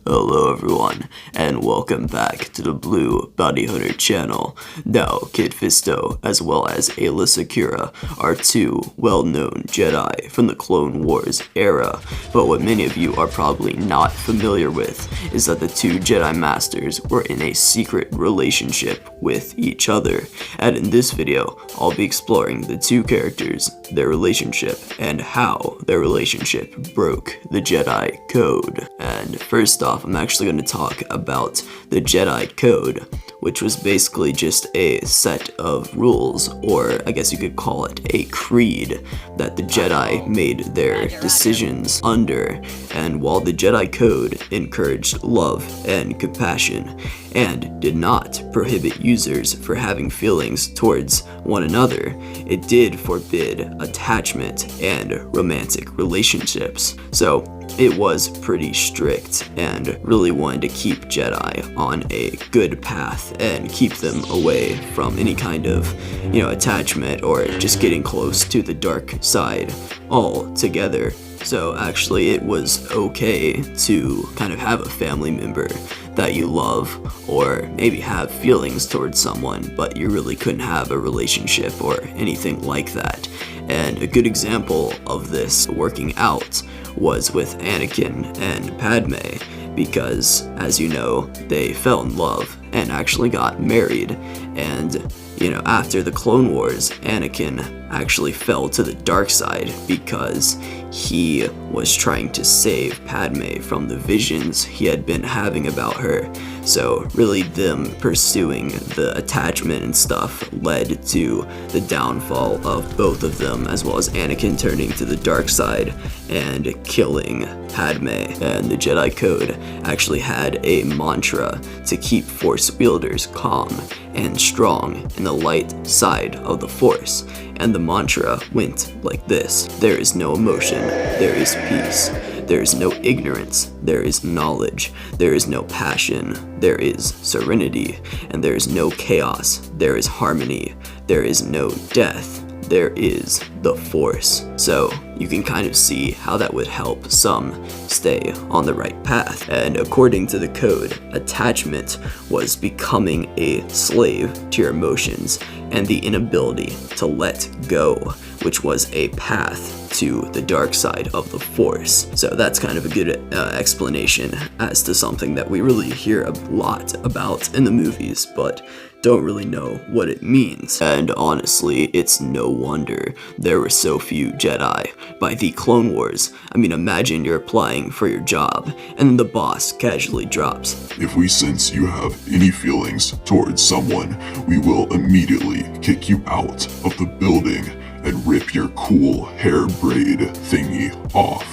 Hello everyone, and welcome back to the Blue Bounty Hunter channel. Now, Kid Fisto, as well as Aayla Secura, are two well-known Jedi from the Clone Wars era, but what many of you are probably not familiar with is that the two Jedi Masters were in a secret relationship with each other, and in this video, I'll be exploring the two characters, their relationship, and how their relationship broke the Jedi Code. And first off, I'm actually going to talk about the Jedi Code, which was basically just a set of rules, or I guess you could call it a creed, that the Jedi made their decisions under. And while the Jedi Code encouraged love and compassion, and did not prohibit users for having feelings towards one another, it did forbid attachment and romantic relationships. So it was pretty strict and really wanted to keep Jedi on a good path and keep them away from any kind of, attachment or just getting close to the dark side altogether. So actually it was okay to kind of have a family member that you love or maybe have feelings towards someone, but you really couldn't have a relationship or anything like that. And a good example of this working out was with Anakin and Padme, because as you know, they fell in love and actually got married. And after the Clone Wars, Anakin actually fell to the dark side because he was trying to save Padme from the visions he had been having about her. So really them pursuing the attachment and stuff led to the downfall of both of them, as well as Anakin turning to the dark side and killing Padme. And the Jedi Code actually had a mantra to keep Force wielders calm and strong in the light side of the Force. And the mantra went like this: there is no emotion, there is peace. There is no ignorance, there is knowledge. There is no passion, there is serenity. And there is no chaos, there is harmony. There is no death, there is the Force. So you can kind of see how that would help some stay on the right path. And according to the code, attachment was becoming a slave to your emotions and the inability to let go, which was a path to the dark side of the Force. So that's kind of a good explanation as to something that we really hear a lot about in the movies, but don't really know what it means. And honestly, it's no wonder there were so few Jedi. By the Clone Wars, imagine you're applying for your job, and then the boss casually drops, "If we sense you have any feelings towards someone, we will immediately kick you out of the building and rip your cool hair braid thingy off."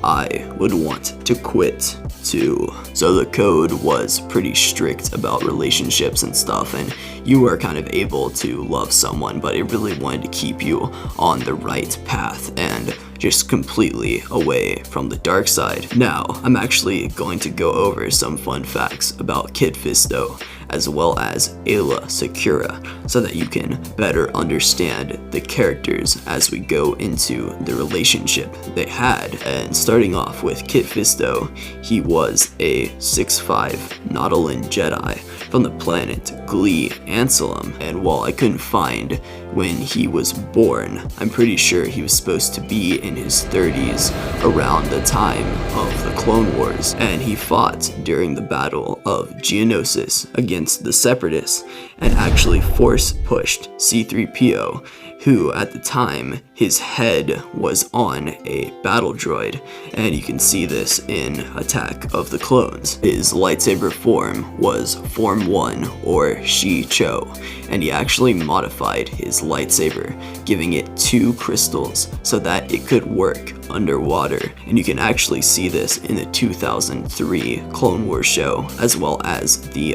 I would want to quit too. So the code was pretty strict about relationships and stuff, and you were kind of able to love someone, but it really wanted to keep you on the right path and just completely away from the dark side. Now, I'm actually going to go over some fun facts about Kid Fisto as well as Aayla Secura, so that you can better understand the characters as we go into the relationship they had. And starting off with Kid Fisto, he was a 6'5" Nautolan Jedi from the planet Glee Anselm, and while I couldn't find when he was born, I'm pretty sure he was supposed to be in his 30s around the time of the Clone Wars, and he fought during the Battle of Geonosis against the Separatists and actually force-pushed C-3PO, who at the time, his head was on a battle droid, and you can see this in Attack of the Clones. His lightsaber form was Form 1, or Shi-Cho, and he actually modified his lightsaber, giving it 2 crystals so that it could work underwater. And you can actually see this in the 2003 Clone Wars show, as well as the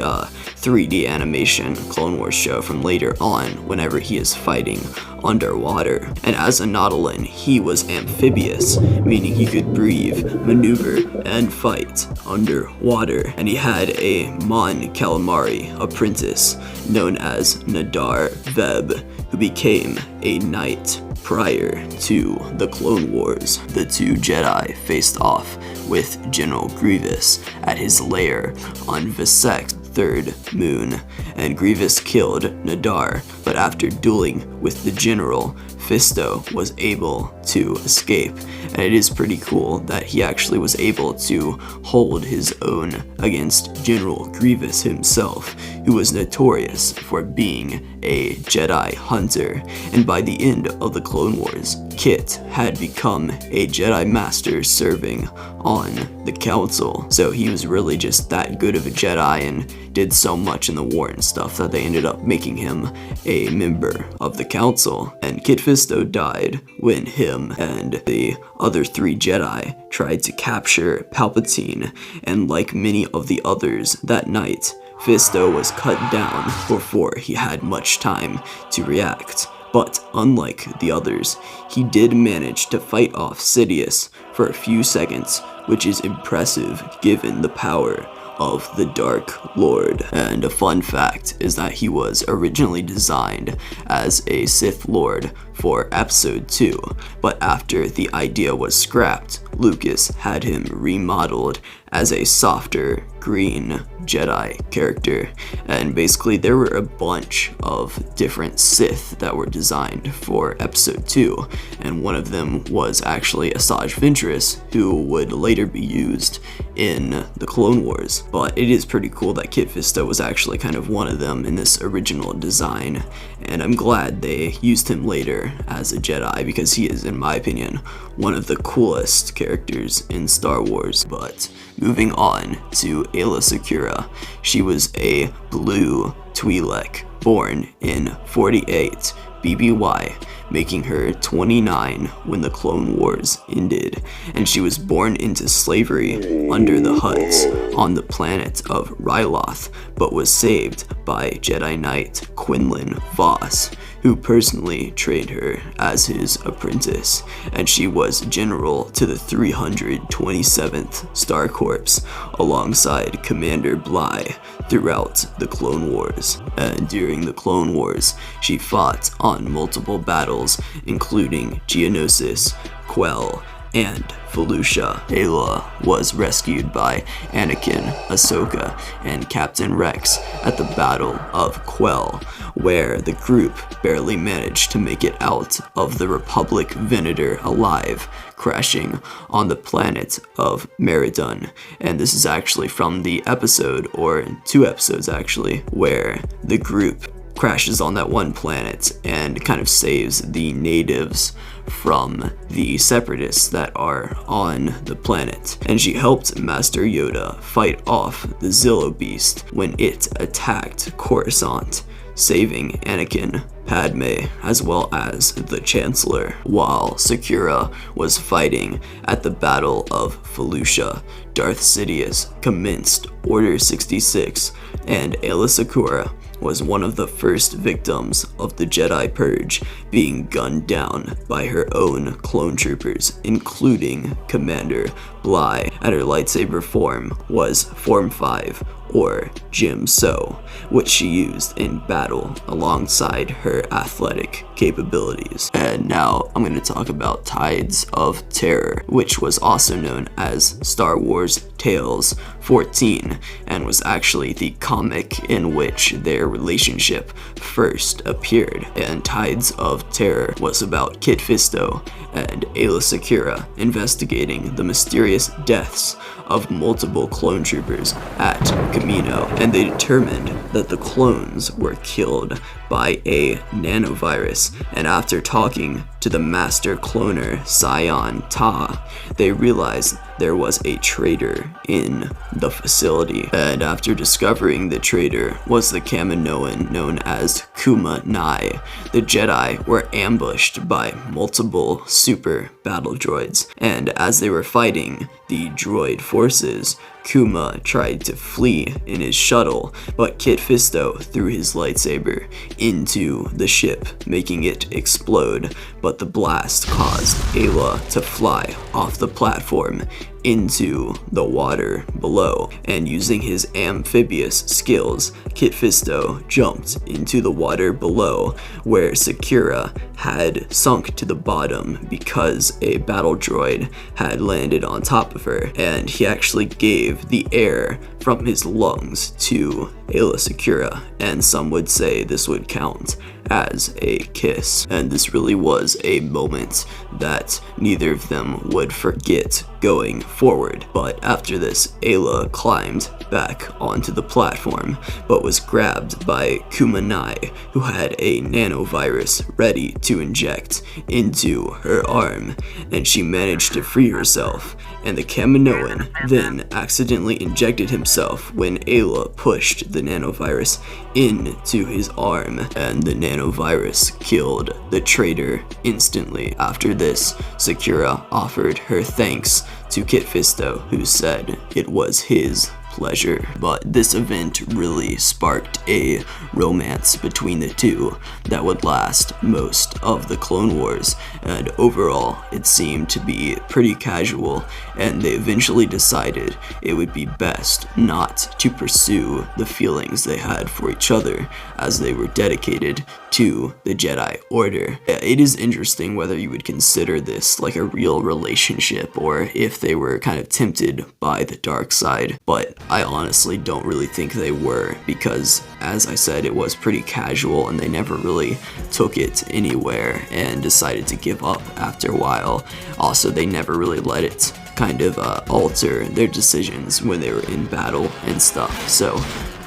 3D animation Clone Wars show from later on, whenever he is fighting underwater. And As a Nautilin, he was amphibious, meaning he could breathe, maneuver, and fight underwater. And he had a Mon Calamari apprentice known as Nadar Veb, who became a knight prior to the Clone Wars. The two Jedi faced off with General Grievous at his lair on Visek's third moon, and Grievous killed Nadar, but after dueling with the general, Fisto was able to escape, and it is pretty cool that he actually was able to hold his own against General Grievous himself, who was notorious for being a Jedi hunter. And by the end of the Clone Wars, Kit had become a Jedi Master serving on the Council, so he was really just that good of a Jedi and did so much in the war and stuff that they ended up making him a member of the Council. And Kit Fisto died when him and the other three Jedi tried to capture Palpatine, and like many of the others that night, Fisto was cut down before he had much time to react. But unlike the others, he did manage to fight off Sidious for a few seconds, which is impressive given the power of the Dark Lord. And a fun fact is that he was originally designed as a Sith Lord for Episode 2, but after the idea was scrapped, Lucas had him remodeled as a softer green Jedi character. And basically there were a bunch of different Sith that were designed for Episode 2, and one of them was actually Asajj Ventress, who would later be used in the Clone Wars. But it is pretty cool that Kit Fisto was actually kind of one of them in this original design, and I'm glad they used him later as a Jedi, because he is, in my opinion, one of the coolest characters in Star Wars. But moving on to Aayla Secura, she was a blue Twi'lek born in 48 BBY, making her 29 when the Clone Wars ended, and she was born into slavery under the Hutts on the planet of Ryloth, but was saved by Jedi Knight Quinlan Voss, who personally trained her as his apprentice, and she was general to the 327th Star Corps alongside Commander Bly throughout the Clone Wars. And during the Clone Wars, she fought on multiple battles, including Geonosis, Quell, and Felucia. Aayla was rescued by Anakin, Ahsoka, and Captain Rex at the Battle of Quell, where the group barely managed to make it out of the Republic Venator alive, crashing on the planet of Meridon. And this is actually from the episode, or 2 episodes actually, where the group crashes on that one planet and kind of saves the natives from the separatists that are on the planet. And she helped Master Yoda fight off the Zillo Beast when it attacked Coruscant, saving Anakin, Padme, as well as the Chancellor. While Secura was fighting at the Battle of Felucia, Darth Sidious commenced Order 66, and Aayla Secura was one of the first victims of the Jedi Purge, being gunned down by her own clone troopers, including Commander Bly, and her lightsaber form was Form 5, or Jim So, which she used in battle alongside her athletic capabilities. And now I'm going to talk about Tides of Terror, which was also known as Star Wars Tales 14, and was actually the comic in which their relationship first appeared. And Tides of Terror was about Kit Fisto and Aayla Secura investigating the mysterious deaths of multiple clone troopers at Camino, and they determined that the clones were killed by a nanovirus. And after talking to the master cloner Sion Ta, they realized there was a traitor in the facility. And after discovering the traitor was the Kaminoan known as Kuma Nai. The Jedi were ambushed by multiple super battle droids, and as they were fighting the droid forces, Kuma tried to flee in his shuttle, but Kit Fisto threw his lightsaber into the ship, making it explode, but the blast caused Aayla to fly off the platform into the water below, and using his amphibious skills, Kit Fisto jumped into the water below where Secura had sunk to the bottom because a battle droid had landed on top of her, and he actually gave the air from his lungs to Aayla Secura, and some would say this would count as a kiss. And this really was a moment that neither of them would forget going forward. But after this, Aayla climbed back onto the platform, but was grabbed by Kuma Nai, who had a nanovirus ready to inject into her arm, and she managed to free herself. And the Kaminoan then accidentally injected himself when Aayla pushed the nanovirus into his arm, and the nanovirus killed the traitor instantly. After this, Secura offered her thanks to Kit Fisto, who said it was his pleasure. But this event really sparked a romance between the two that would last most of the Clone Wars, and overall it seemed to be pretty casual, and they eventually decided it would be best not to pursue the feelings they had for each other, as they were dedicated to the Jedi Order. It is interesting whether you would consider this like a real relationship, or if they were kind of tempted by the dark side, but I honestly don't really think they were, because as I said, it was pretty casual and they never really took it anywhere and decided to give up after a while. Also, they never really let it kind of alter their decisions when they were in battle and stuff. So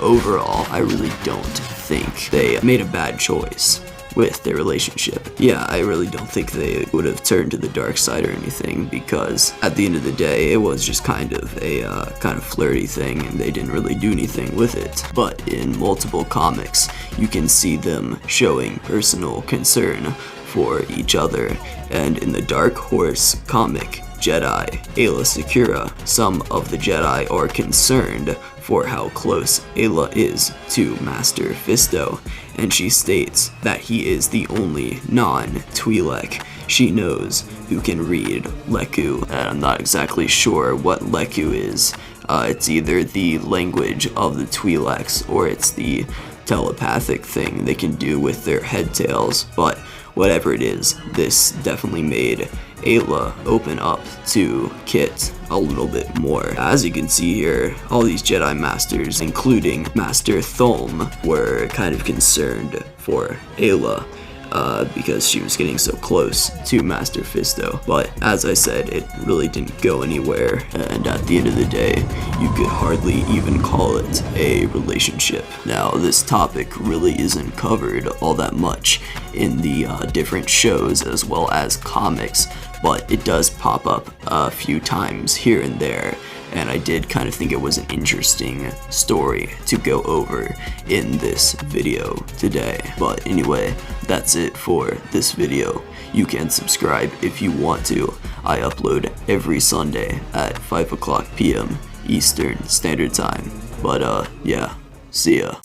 overall, I really don't think they made a bad choice with their relationship. Yeah, I really don't think they would have turned to the dark side or anything, because at the end of the day, it was just kind of a kind of flirty thing, and they didn't really do anything with it. But in multiple comics, you can see them showing personal concern for each other, and in the Dark Horse comic, Jedi Aayla Secura, some of the Jedi are concerned for how close Aayla is to Master Fisto, and she states that he is the only non-Twi'lek she knows who can read Leku. And I'm not exactly sure what Leku is. It's either the language of the Twi'leks, or it's the telepathic thing they can do with their head tails, but whatever it is, this definitely made Aayla open up to Kit a little bit more. As you can see here, all these Jedi Masters, including Master Thulm, were kind of concerned for Aayla, because she was getting so close to Master Fisto. But as I said, it really didn't go anywhere, and at the end of the day, you could hardly even call it a relationship. Now, this topic really isn't covered all that much in the different shows as well as comics, but it does pop up a few times here and there, and I did kind of think it was an interesting story to go over in this video today. But anyway, that's it for this video. You can subscribe if you want to. I upload every Sunday at 5 o'clock p.m. Eastern Standard Time. But yeah, see ya.